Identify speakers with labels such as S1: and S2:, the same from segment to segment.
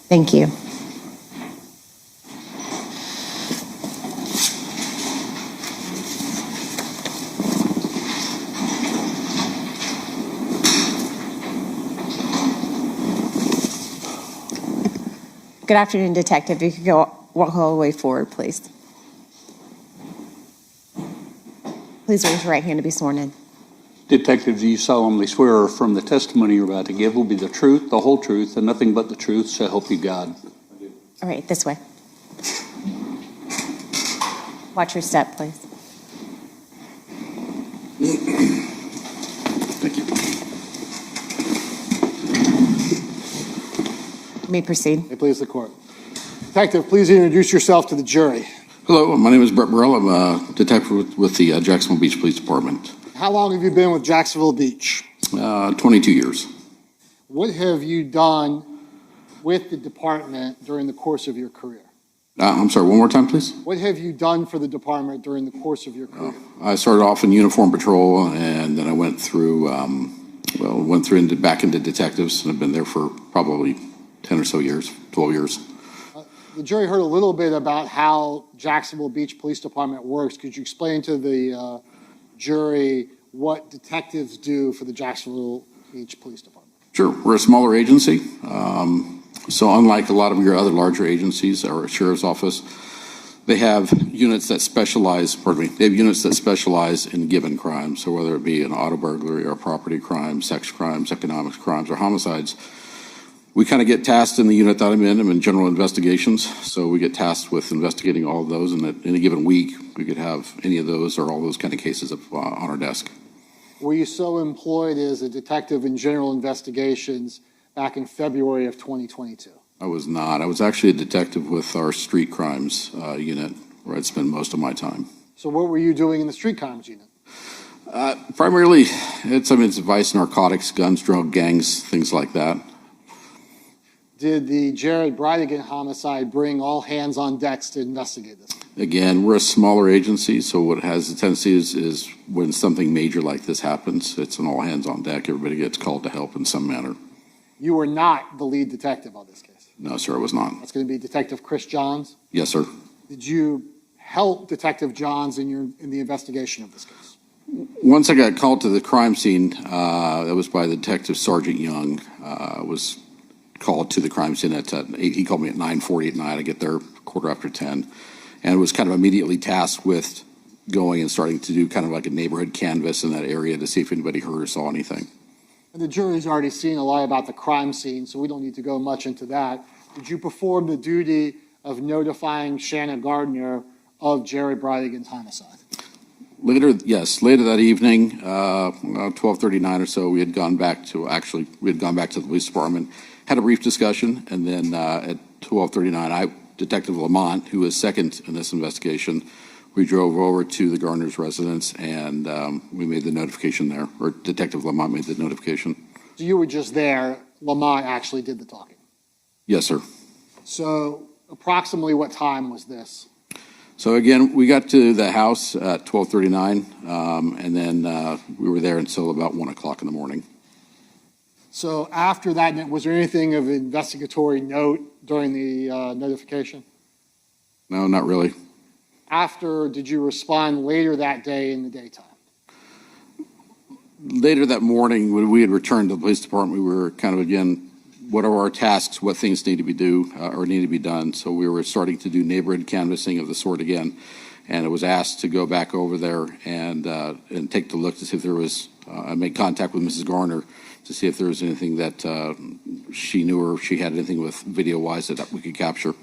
S1: Thank you. Good afternoon, Detective. You could walk all the way forward, please. Please raise your right hand to be sworn in.
S2: Detective, do you solemnly swear or affirm the testimony you're about to give will be the truth, the whole truth, and nothing but the truth, so help you God?
S1: All right, this way. Watch your step, please.
S2: Thank you.
S1: You may proceed.
S3: May it please the court. Detective, please introduce yourself to the jury.
S4: Hello, my name is Burrell. I'm a detective with the Jacksonville Beach Police Department.
S3: How long have you been with Jacksonville Beach?
S4: 22 years.
S3: What have you done with the department during the course of your career?
S4: I'm sorry, one more time, please.
S3: What have you done for the department during the course of your career?
S4: I started off in uniform patrol, and then I went through, back into detectives, and I've been there for probably 10 or so years, 12 years.
S3: The jury heard a little bit about how Jacksonville Beach Police Department works. Could you explain to the jury what detectives do for the Jacksonville Beach Police Department?
S4: Sure, we're a smaller agency. So unlike a lot of your other larger agencies or a sheriff's office, they have units that specialize, in given crimes. So whether it be an auto burglary or property crimes, sex crimes, economic crimes, or homicides, we kind of get tasked in the unit that I'm in general investigations. So we get tasked with investigating all of those, and in a given week, we could have any of those or all those kind of cases on our desk.
S3: Were you so employed as a detective in general investigations back in February of 2022?
S4: I was not. I was actually a detective with our street crimes unit, where I'd spend most of my time.
S3: So what were you doing in the street crimes unit?
S4: Primarily, it's vice, narcotics, guns, drug gangs, things like that.
S3: Did the Jared Bridegan homicide bring all hands on decks to investigate this?
S4: Again, we're a smaller agency, so what has the tendency is when something major like this happens, it's an all hands on deck. Everybody gets called to help in some manner.
S3: You were not the lead detective on this case?
S4: No, sir, I was not.
S3: That's going to be Detective Chris Johns?
S4: Yes, sir.
S3: Did you help Detective Johns in the investigation of this case?
S4: Once I got called to the crime scene, that was by the Detective Sergeant Young, was called to the crime scene at 8. He called me at 9:40 at night. I get there 10:15, and was kind of immediately tasked with going and starting to do kind of like a neighborhood canvass in that area to see if anybody heard or saw anything.
S3: And the jury's already seen a lot about the crime scene, so we don't need to go much into that. Did you perform the duty of notifying Shanna Gardner of Jerry Bridegan's homicide?
S4: Later that evening, 12:39 or so, we had gone back to the police department, had a brief discussion, and then at 12:39, Detective Lamont, who was second in this investigation, we drove over to the Gardner's residence, and we made the notification there, or Detective Lamont made the notification.
S3: So you were just there. Lamont actually did the talking?
S4: Yes, sir.
S3: So approximately what time was this?
S4: So again, we got to the house at 12:39, and then we were there until about 1 o'clock in the morning.
S3: So after that, was there anything of investigatory note during the notification?
S4: No, not really.
S3: After, did you respond later that day in the daytime?
S4: Later that morning, when we had returned to the police department, we were kind of, again, what are our tasks, what things need to be done. So we were starting to do neighborhood canvassing of the sort again, and it was asked to go back over there and take the look to see if there was, I made contact with Mrs. Garner to see if there was anything that she knew or if she had anything with video-wise that we could capture.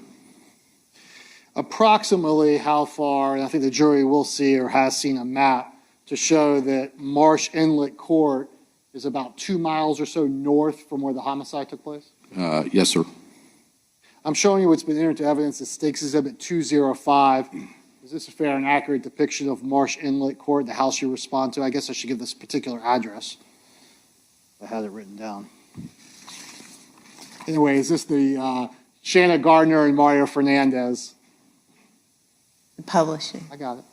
S3: Approximately how far, and I think the jury will see or has seen a map to show that Marsh Inlet Court is about 2 miles or so north from where the homicide took place?
S4: Yes, sir.
S3: I'm showing you what's been entered to evidence as Stakes Exhibit 205. Is this a fair and accurate depiction of Marsh Inlet Court, the house you respond to? I guess I should give this particular address. I had it written down. Anyway, is this the Shanna Gardner and Mario Fernandez?
S1: The publishing.
S3: I got it.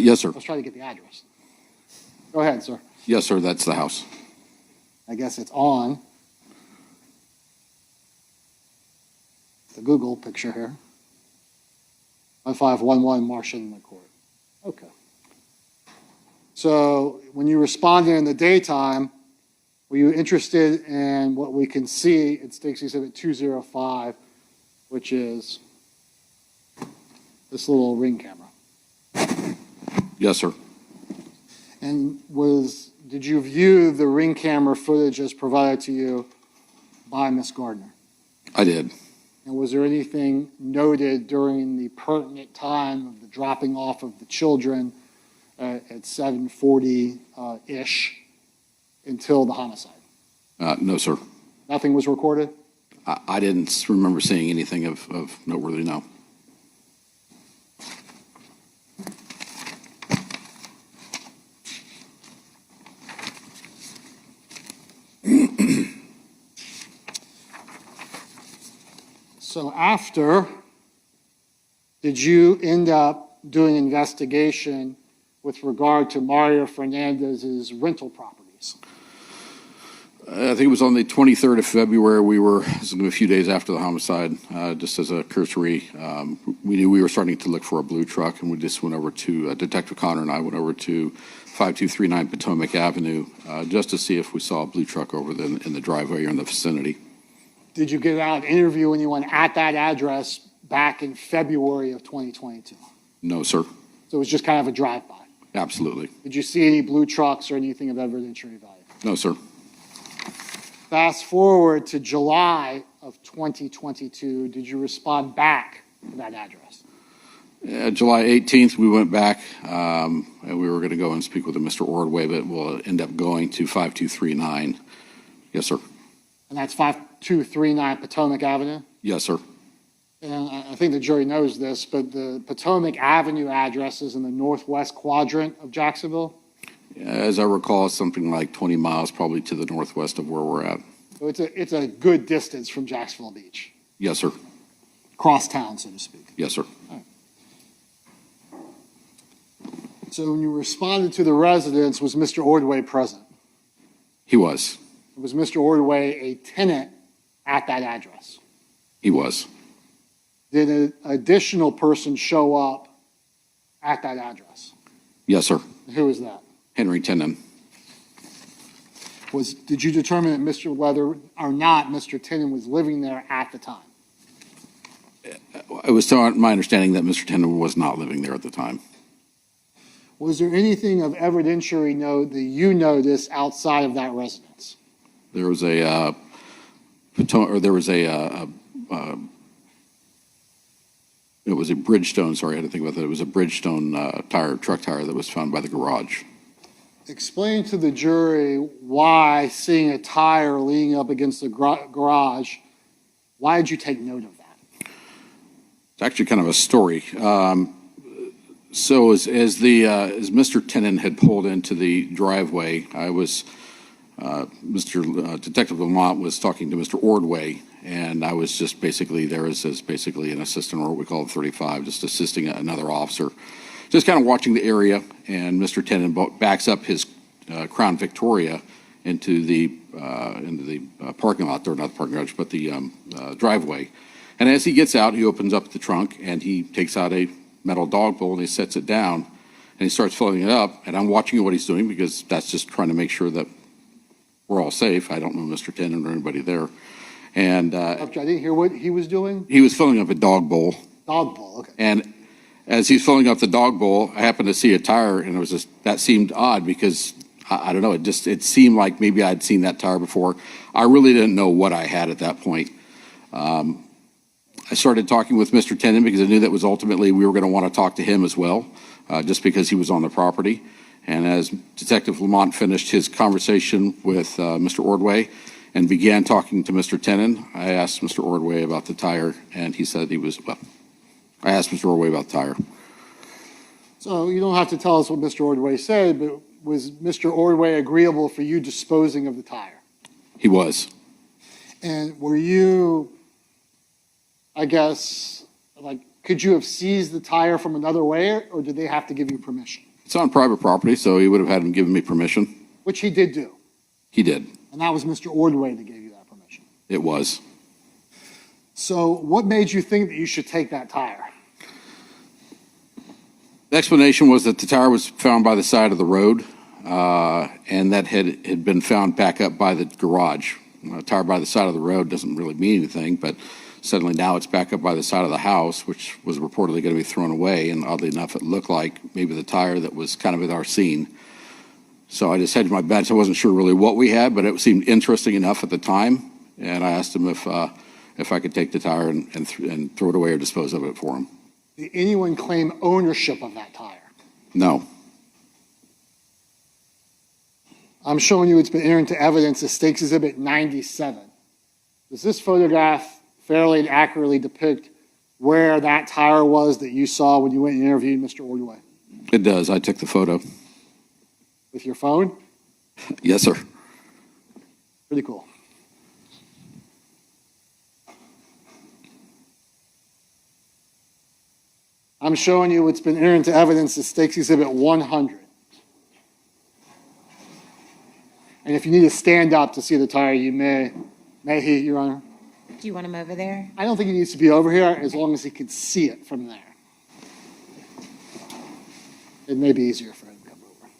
S4: Yes, sir.
S3: I was trying to get the address. Go ahead, sir.
S4: Yes, sir, that's the house.
S3: I guess it's on. The Google picture here. 1511 Marsh Inlet Court. Okay. So when you responded in the daytime, were you interested in what we can see at Stakes Exhibit 205, which is this little ring camera?
S4: Yes, sir.
S3: And did you view the ring camera footage as provided to you by Ms. Gardner?
S4: I did.
S3: And was there anything noted during the pertinent time of the dropping off of the children at 7:40-ish until the homicide?
S4: No, sir.
S3: Nothing was recorded?
S4: I didn't remember seeing anything of noteworthy, no.
S3: So after, did you end up doing investigation with regard to Mario Fernandez's rental properties?
S4: I think it was on the 23rd of February. This was a few days after the homicide, just as a cursory. We knew we were starting to look for a blue truck, and we just went over to, Detective Connor and I went over to 5239 Potomac Avenue just to see if we saw a blue truck over in the driveway or in the vicinity.
S3: Did you get out an interview anyone at that address back in February of 2022?
S4: No, sir.
S3: So it was just kind of a drive-by?
S4: Absolutely.
S3: Did you see any blue trucks or anything of evidentiary value?
S4: No, sir.
S3: Fast forward to July of 2022, did you respond back to that address?
S4: July 18th, we went back, and we were going to go and speak with Mr. Ordway, but we'll end up going to 5239. Yes, sir.
S3: And that's 5239 Potomac Avenue?
S4: Yes, sir.
S3: And I think the jury knows this, but the Potomac Avenue address is in the northwest quadrant of Jacksonville?
S4: As I recall, it's something like 20 miles probably to the northwest of where we're at.
S3: So it's a good distance from Jacksonville Beach.
S4: Yes, sir.
S3: Cross town, so to speak.
S4: Yes, sir.
S3: So when you responded to the residence, was Mr. Ordway present?
S4: He was.
S3: Was Mr. Ordway a tenant at that address?
S4: He was.
S3: Did an additional person show up at that address?
S4: Yes, sir.
S3: Who was that?
S4: Henry Tenon.
S3: Did you determine that whether or not Mr. Tenon was living there at the time?
S4: It was my understanding that Mr. Tenon was not living there at the time.
S3: Was there anything of evidentiary note that you noticed outside of that residence?
S4: There was a it was a Bridgestone. Sorry, I had to think about that. It was a Bridgestone truck tire that was found by the garage.
S3: Explain to the jury why, seeing a tire leaning up against the garage, why did you take note of that?
S4: It's actually kind of a story. So as Mr. Tenon had pulled into the driveway, Detective Lamont was talking to Mr. Ordway, and I was just basically there as basically an assistant, or what we call 35, just assisting another officer, just kind of watching the area. And Mr. Tenon backs up his Crown Victoria into the parking lot, or not the parking garage, but the driveway. And as he gets out, he opens up the trunk and he takes out a metal dog bowl and he sets it down and he starts filling it up. And I'm watching what he's doing because that's just trying to make sure that we're all safe. I don't know Mr. Tenon or anybody there. And
S3: I didn't hear what he was doing.
S4: He was filling up a dog bowl.
S3: Dog bowl, okay.
S4: And as he's filling up the dog bowl, I happened to see a tire, and that seemed odd because I don't know. It seemed like maybe I'd seen that tire before. I really didn't know what I had at that point. I started talking with Mr. Tenon because I knew that was ultimately we were going to want to talk to him as well, just because he was on the property. And as Detective Lamont finished his conversation with Mr. Ordway and began talking to Mr. Tenon, I asked Mr. Ordway about the tire, and he said I asked Mr. Ordway about the tire.
S3: So you don't have to tell us what Mr. Ordway said, but was Mr. Ordway agreeable for you disposing of the tire?
S4: He was.
S3: And were you, I guess, could you have seized the tire from another way, or did they have to give you permission?
S4: It's on private property, so he would have had him given me permission.
S3: Which he did do.
S4: He did.
S3: And that was Mr. Ordway that gave you that permission.
S4: It was.
S3: So what made you think that you should take that tire?
S4: The explanation was that the tire was found by the side of the road, and that had been found back up by the garage. A tire by the side of the road doesn't really mean anything, but suddenly now it's back up by the side of the house, which was reportedly going to be thrown away, and oddly enough, it looked like maybe the tire that was kind of at our scene. So I just hedged my bets. I wasn't sure really what we had, but it seemed interesting enough at the time, and I asked him if I could take the tire and throw it away or dispose of it for him.
S3: Did anyone claim ownership of that tire?
S4: No.
S3: I'm showing you it's been entered into evidence as Stakes Exhibit 97. Does this photograph fairly and accurately depict where that tire was that you saw when you went and interviewed Mr. Ordway?
S4: It does. I took the photo.
S3: With your phone?
S4: Yes, sir.
S3: Pretty cool. I'm showing you what's been entered into evidence as Stakes Exhibit 100. And if you need to stand up to see the tire, you may he, Your Honor.
S1: Do you want him over there?
S3: I don't think he needs to be over here as long as he can see it from there. It may be easier for him to come over.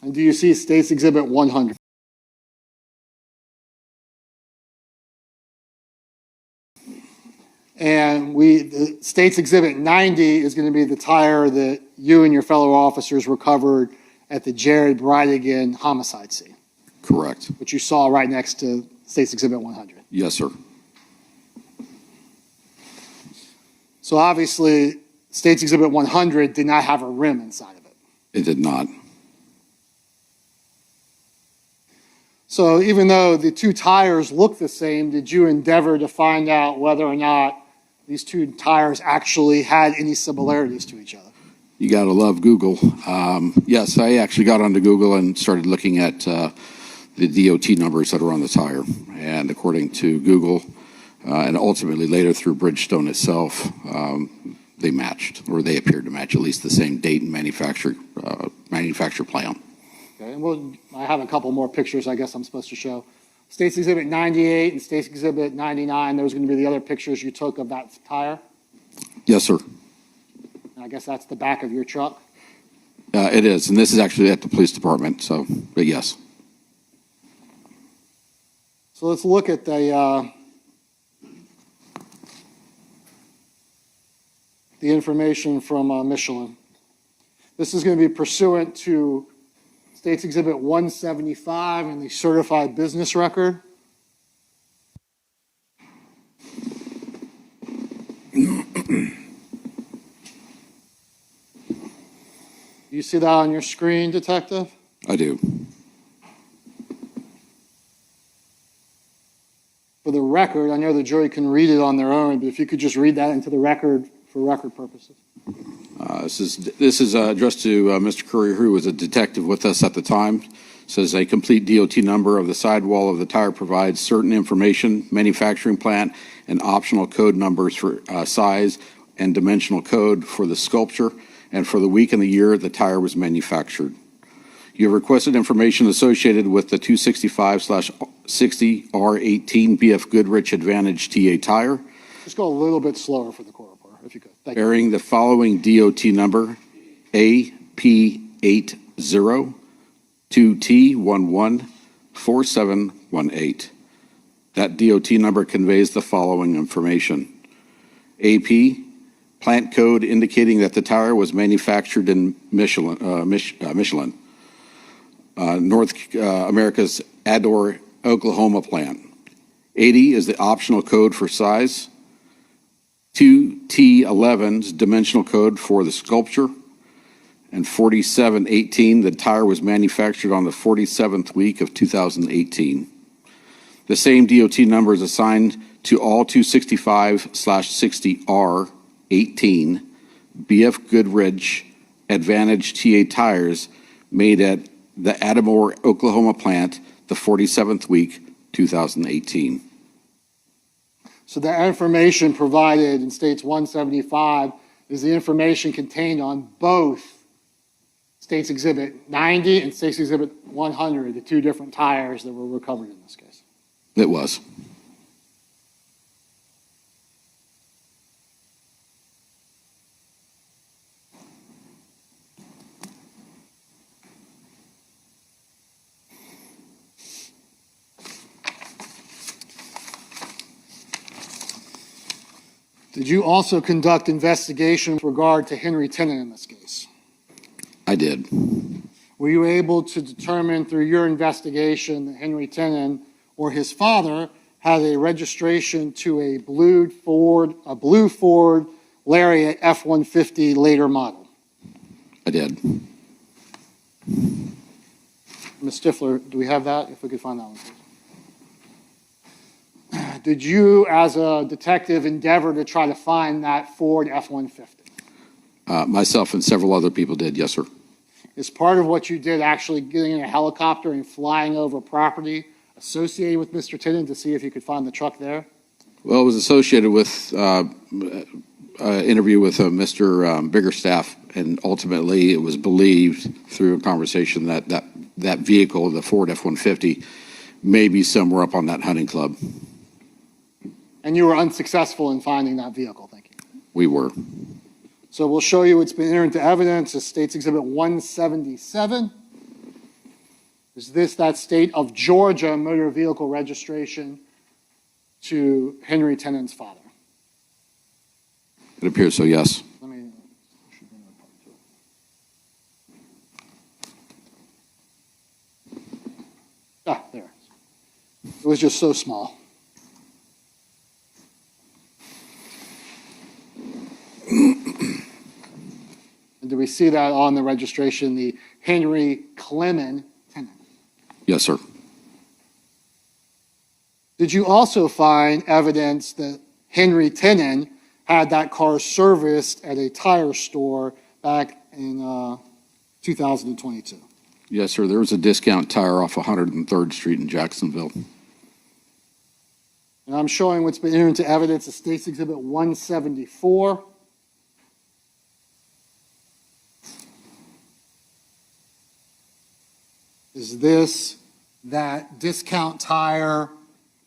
S3: And do you see States Exhibit 100? And the States Exhibit 90 is going to be the tire that you and your fellow officers recovered at the Jared Bridegan homicide scene.
S4: Correct.
S3: Which you saw right next to States Exhibit 100.
S4: Yes, sir.
S3: So obviously, States Exhibit 100 did not have a rim inside of it.
S4: It did not.
S3: So even though the two tires look the same, did you endeavor to find out whether or not these two tires actually had any similarities to each other?
S4: You got to love Google. Yes, I actually got onto Google and started looking at the DOT numbers that are on the tire. And according to Google, and ultimately later through Bridgestone itself, they matched, or they appeared to match at least the same date and manufacturer plan.
S3: Okay, and I have a couple more pictures I guess I'm supposed to show. States Exhibit 98 and States Exhibit 99, those are going to be the other pictures you took of that tire?
S4: Yes, sir.
S3: And I guess that's the back of your truck?
S4: It is, and this is actually at the police department, so, but yes.
S3: So let's look at the information from Michelin. This is going to be pursuant to States Exhibit 175 and the certified business record. Do you see that on your screen, Detective?
S4: I do.
S3: For the record, I know the jury can read it on their own, but if you could just read that into the record for record purposes.
S4: This is addressed to Mr. Currier, who was a detective with us at the time. It says a complete DOT number of the sidewall of the tire provides certain information, manufacturing plant, and optional code numbers for size and dimensional code for the sculpture and for the week and the year the tire was manufactured. You have requested information associated with the 265/60R18 BF Goodrich Advantage TA tire.
S3: Just go a little bit slower for the court reporter, if you could. Thank you.
S4: Bearing the following DOT number, AP80-2T114718. That DOT number conveys the following information. AP, plant code indicating that the tire was manufactured in Michelin, North America's Ador, Oklahoma plant. 80 is the optional code for size. 2T11's dimensional code for the sculpture, and 4718, the tire was manufactured on the 47th week of 2018. The same DOT number is assigned to all 265/60R18 BF Goodrich Advantage TA tires made at the Adamore, Oklahoma plant the 47th week, 2018.
S3: So the information provided in States 175 is the information contained on both State's Exhibit 90 and State's Exhibit 100, the two different tires that were recovered in this case?
S4: It was.
S3: Did you also conduct investigation with regard to Henry Tenon in this case?
S4: I did.
S3: Were you able to determine through your investigation that Henry Tenon or his father had a registration to a blue Ford Lariat F-150 later model?
S4: I did.
S3: Ms. Stifler, do we have that? If we could find that one, please. Did you, as a detective, endeavor to try to find that Ford F-150?
S4: Myself and several other people did, yes, sir.
S3: Is part of what you did actually getting in a helicopter and flying over property associated with Mr. Tenon to see if you could find the truck there?
S4: Well, it was associated with interview with Mr. Biggerstaff, and ultimately it was believed through a conversation that vehicle, the Ford F-150, may be somewhere up on that hunting club.
S3: And you were unsuccessful in finding that vehicle, thank you.
S4: We were.
S3: So we'll show you what's been entered into evidence as State's Exhibit 177. Is this that state of Georgia motor vehicle registration to Henry Tenon's father?
S4: It appears so, yes.
S3: Let me. Ah, there. It was just so small. And do we see that on the registration, the Henry Clement Tenon?
S4: Yes, sir.
S3: Did you also find evidence that Henry Tenon had that car serviced at a tire store back in 2022?
S4: Yes, sir. There was a discount tire off 103rd Street in Jacksonville.
S3: And I'm showing what's been entered into evidence as State's Exhibit 174. Is this that discount tire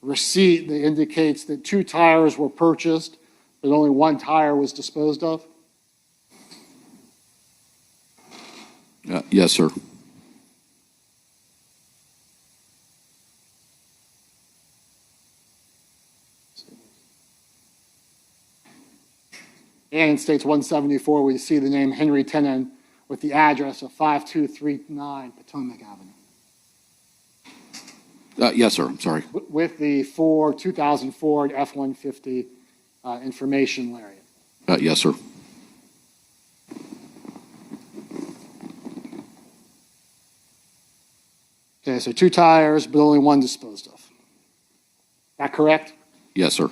S3: receipt that indicates that two tires were purchased, but only one tire was disposed of?
S4: Yes, sir.
S3: And in States 174, we see the name Henry Tenon with the address of 5239 Potomac Avenue.
S4: Yes, sir. I'm sorry.
S3: With the 2000 Ford F-150 information lariat.
S4: Yes, sir.
S3: Okay, so two tires, but only one disposed of. That correct?
S4: Yes, sir.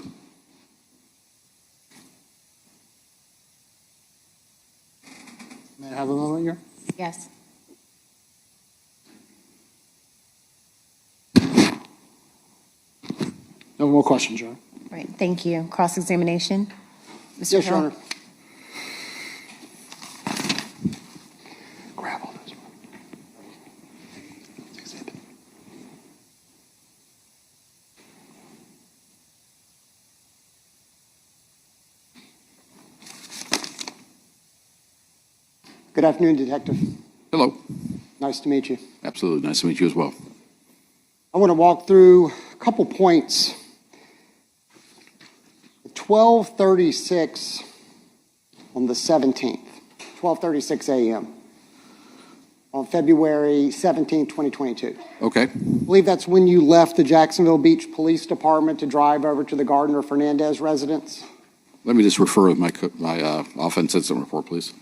S3: May I have a moment here?
S1: Yes.
S3: No more questions, Your Honor.
S1: Right, thank you. Cross-examination? Mr.
S3: Yes, Your
S1: Hill?
S3: Honor. Grab all those. Exhibit.
S5: Good afternoon, Detective.
S4: Hello.
S5: Nice to meet you.
S4: Absolutely. Nice to meet you as well.
S5: I want to walk through a couple points. 12:36 on the 17th, 12:36 a.m. on February 17, 2022.
S4: Okay.
S5: I believe that's when you left the Jacksonville Beach Police Department to drive over to the Gardner Fernandez residence.
S4: Let me just refer with my offense incident report, please.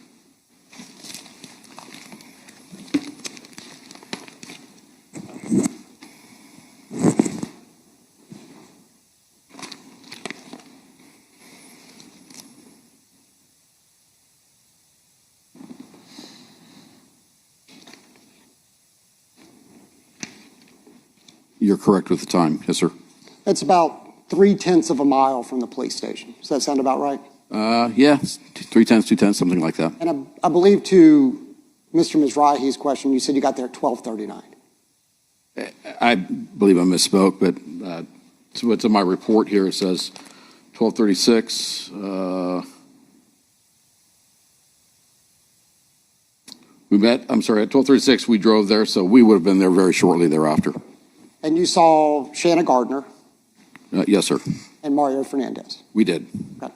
S4: You're correct with the time. Yes, sir.
S5: That's about 3/10 of a mile from the police station. Does that sound about right?
S4: Yeah, 3 tenths, 2 tenths, something like that.
S5: And I believe to Mr. Mizrahi's question, you said you got there at 12:39.
S4: I believe I misspoke, but so what's in my report here, it says 12:36. At 12:36, we drove there, so we would have been there very shortly thereafter.
S5: And you saw Shanna Gardner
S4: Yes, sir.
S5: and Mario Fernandez.
S4: We did.
S5: Okay.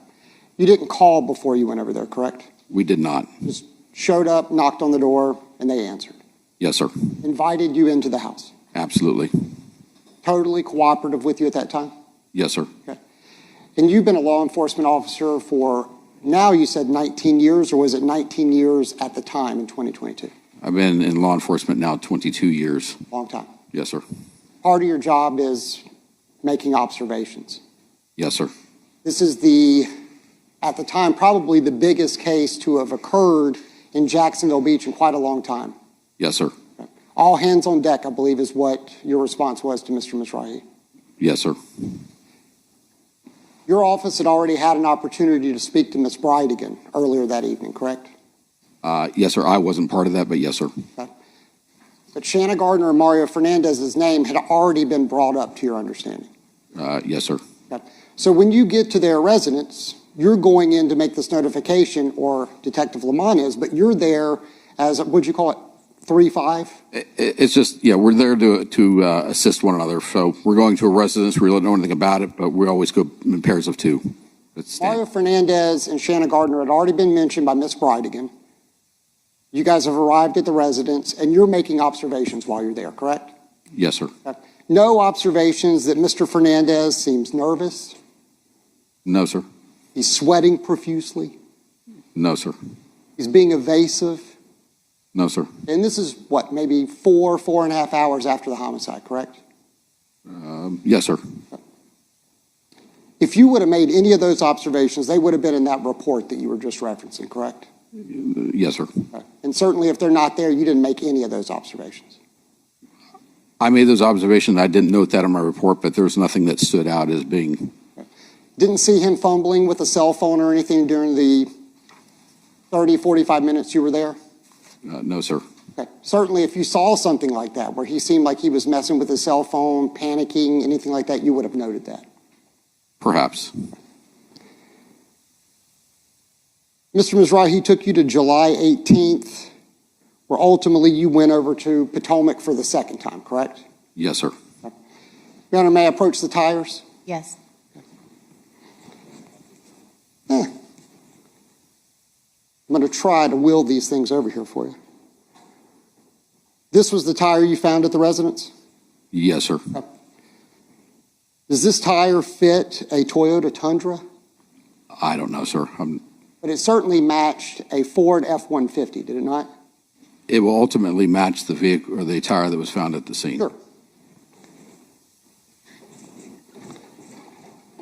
S5: You didn't call before you went over there, correct?
S4: We did not.
S5: Just showed up, knocked on the door, and they answered.
S4: Yes, sir.
S5: Invited you into the house.
S4: Absolutely.
S5: Totally cooperative with you at that time?
S4: Yes, sir.
S5: Okay. And you've been a law enforcement officer for, now you said 19 years, or was it 19 years at the time in 2022?
S4: I've been in law enforcement now 22 years.
S5: Long time.
S4: Yes, sir.
S5: Part of your job is making observations.
S4: Yes, sir.
S5: This is at the time, probably the biggest case to have occurred in Jacksonville Beach in quite a long time.
S4: Yes, sir.
S5: All hands on deck, I believe, is what your response was to Mr. Mizrahi.
S4: Yes, sir.
S5: Your office had already had an opportunity to speak to Ms. Bridegan earlier that evening, correct?
S4: Yes, sir. I wasn't part of that, but yes, sir.
S5: Okay. But Shanna Gardner and Mario Fernandez's name had already been brought up to your understanding.
S4: Yes, sir.
S5: Okay. So when you get to their residence, you're going in to make this notification, or Detective Lamont is, but you're there as, what'd you call it, 3-5?
S4: It's just, yeah, we're there to assist one another. So we're going to a residence. We don't know anything about it, but we always go in pairs of two.
S5: Mario Fernandez and Shanna Gardner had already been mentioned by Ms. Bridegan. You guys have arrived at the residence, and you're making observations while you're there, correct?
S4: Yes, sir.
S5: Okay. No observations that Mr. Fernandez seems nervous?
S4: No, sir.
S5: He's sweating profusely?
S4: No, sir.
S5: He's being evasive?
S4: No, sir.
S5: And this is, what, maybe 4.5 hours after the homicide, correct?
S4: Yes, sir.
S5: If you would have made any of those observations, they would have been in that report that you were just referencing, correct?
S4: Yes, sir.
S5: Okay. And certainly if they're not there, you didn't make any of those observations.
S4: I made those observations. I didn't note that in my report, but there was nothing that stood out as being.
S5: Didn't see him fumbling with a cell phone or anything during the 30, 45 minutes you were there?
S4: No, sir.
S5: Okay. Certainly if you saw something like that, where he seemed like he was messing with his cell phone, panicking, anything like that, you would have noted that.
S4: Perhaps.
S5: Mr. Mizrahi took you to July 18th, where ultimately you went over to Potomac for the second time, correct?
S4: Yes, sir.
S5: Your Honor, may I approach the tires?
S1: Yes.
S5: I'm going to try to wheel these things over here for you. This was the tire you found at the residence?
S4: Yes, sir.
S5: Does this tire fit a Toyota Tundra?
S4: I don't know, sir.
S5: But it certainly matched a Ford F-150, did it not?
S4: It will ultimately match the vehicle or the tire that was found at the scene.
S5: Sure.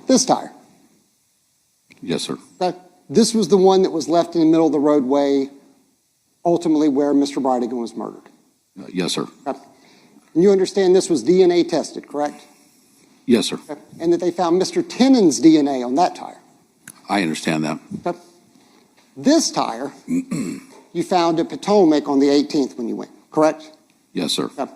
S5: This tire.
S4: Yes, sir.
S5: Okay. This was the one that was left in the middle of the roadway, ultimately where Mr. Bridegan was murdered.
S4: Yes, sir.
S5: Okay. And you understand this was DNA tested, correct?
S4: Yes, sir.
S5: Okay. And that they found Mr. Tenon's DNA on that tire.
S4: I understand that.
S5: Okay. This tire you found at Potomac on the 18th when you went, correct?
S4: Yes, sir.
S5: Okay.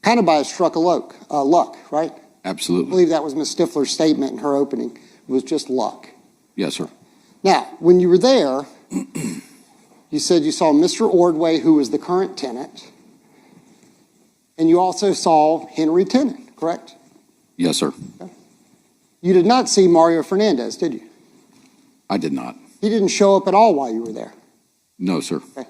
S5: Kind of by a stroke of luck, right? I
S4: Absolutely.
S5: believe that was Ms. Stifler's statement in her opening. It was just luck.
S4: Yes, sir.
S5: Now, when you were there, you said you saw Mr. Ordway, who was the current tenant, and you also saw Henry Tenon, correct?
S4: Yes, sir.
S5: You did not see Mario Fernandez, did you?
S4: I did not.
S5: He didn't show up at all while you were there.
S4: No, sir.
S5: Okay.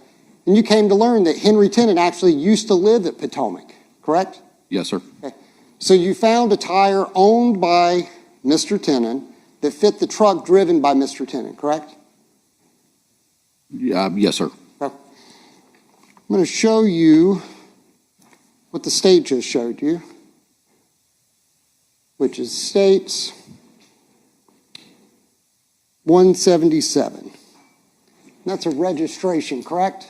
S5: And you came to learn that Henry Tenon actually used to live at Potomac, correct?
S4: Yes, sir.
S5: Okay. So you found a tire owned by Mr. Tenon that fit the truck driven by Mr. Tenon, correct?
S4: Yes, sir.
S5: Okay. I'm going to show you what the state just showed you, which is states 177. That's a registration, correct?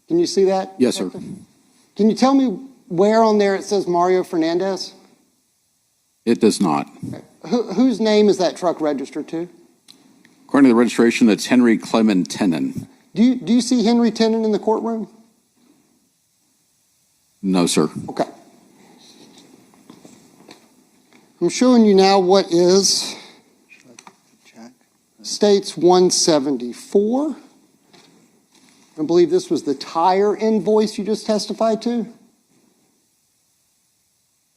S5: Can you see that?
S4: Yes, sir.
S5: Can you tell me where on there it says Mario Fernandez?
S4: It does not.
S5: Whose name is that truck registered to?
S4: According to the registration, it's Henry Tenon.
S5: Do you see Henry Tenon in the courtroom?
S4: No, sir.
S5: Okay. I'm showing you now what is States 174. I believe this was the tire invoice you just testified to.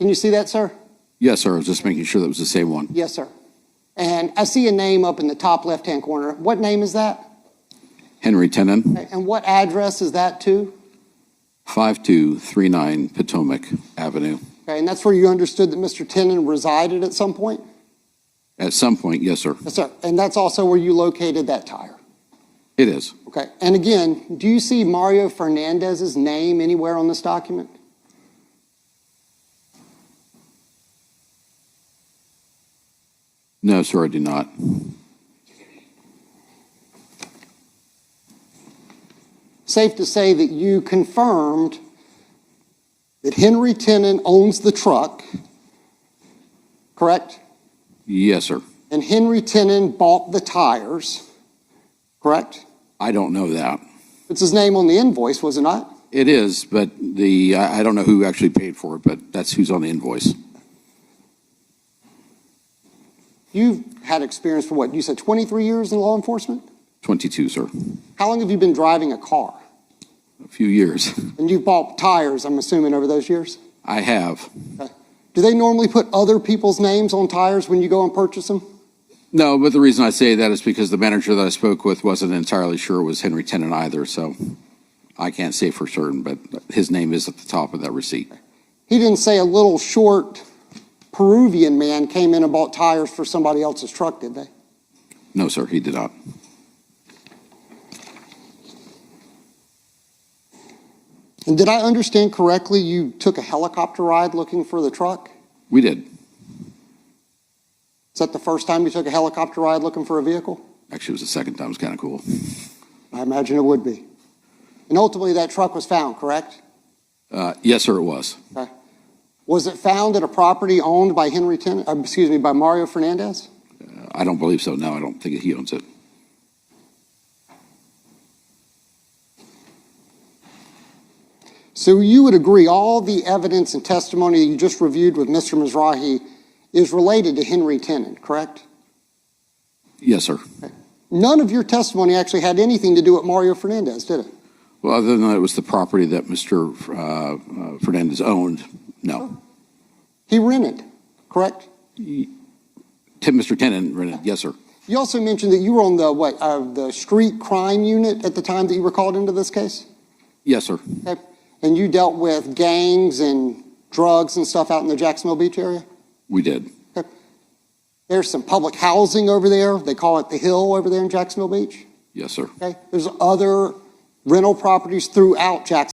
S5: Can you see that, sir?
S4: Yes, sir. I was just making sure that was the same one.
S5: Yes, sir. And I see a name up in the top left-hand corner. What name is that?
S4: Henry Tenon,
S5: Okay, and what address is that to?
S4: 5239 Potomac Avenue.
S5: Okay, and that's where you understood that Mr. Tenon resided at some point?
S4: At some point, yes, sir.
S5: Yes, sir. And that's also where you located that tire?
S4: It is.
S5: Okay. And again, do you see Mario Fernandez's name anywhere on this document?
S4: No, sir, I do not.
S5: Safe to say that you confirmed that Henry Tenon owns the truck, correct?
S4: Yes, sir.
S5: And Henry Tenon bought the tires, correct?
S4: I don't know that.
S5: It's his name on the invoice, was it not?
S4: It is, but I don't know who actually paid for it, but that's who's on the invoice.
S5: You've had experience for what? You said 23 years in law enforcement?
S4: 22, sir.
S5: How long have you been driving a car?
S4: A few years.
S5: And you've bought tires, I'm assuming, over those years?
S4: I have.
S5: Okay. Do they normally put other people's names on tires when you go and purchase them?
S4: No, but the reason I say that is because the manager that I spoke with wasn't entirely sure it was Henry Tenon either, so I can't say for certain, but his name is at the top of that receipt.
S5: He didn't say a little short Peruvian man came in and bought tires for somebody else's truck, did they?
S4: No, sir, he did not.
S5: And did I understand correctly, you took a helicopter ride looking for the truck?
S4: We did.
S5: Is that the first time you took a helicopter ride looking for a vehicle?
S4: Actually, it was the second time. It was kind of cool.
S5: I imagine it would be. And ultimately, that truck was found, correct?
S4: Yes, sir, it was.
S5: Okay. Was it found at a property owned by by Mario Fernandez?
S4: I don't believe so. No, I don't think he owns it.
S5: So you would agree all the evidence and testimony that you just reviewed with Mr. Mizrahi is related to Henry Tenon, correct?
S4: Yes, sir.
S5: Okay. None of your testimony actually had anything to do with Mario Fernandez, did it?
S4: Well, other than that, it was the property that Mr. Fernandez owned. No.
S5: He rented, correct?
S4: Mr. Tenon rented. Yes, sir.
S5: You also mentioned that you were on the street crime unit at the time that you were called into this case?
S4: Yes, sir.
S5: Okay. And you dealt with gangs and drugs and stuff out in the Jacksonville Beach area?
S4: We did.
S5: Okay. There's some public housing over there. They call it the Hill over there in Jacksonville Beach.
S4: Yes, sir.
S5: Okay. There's other rental properties throughout Jacksonville.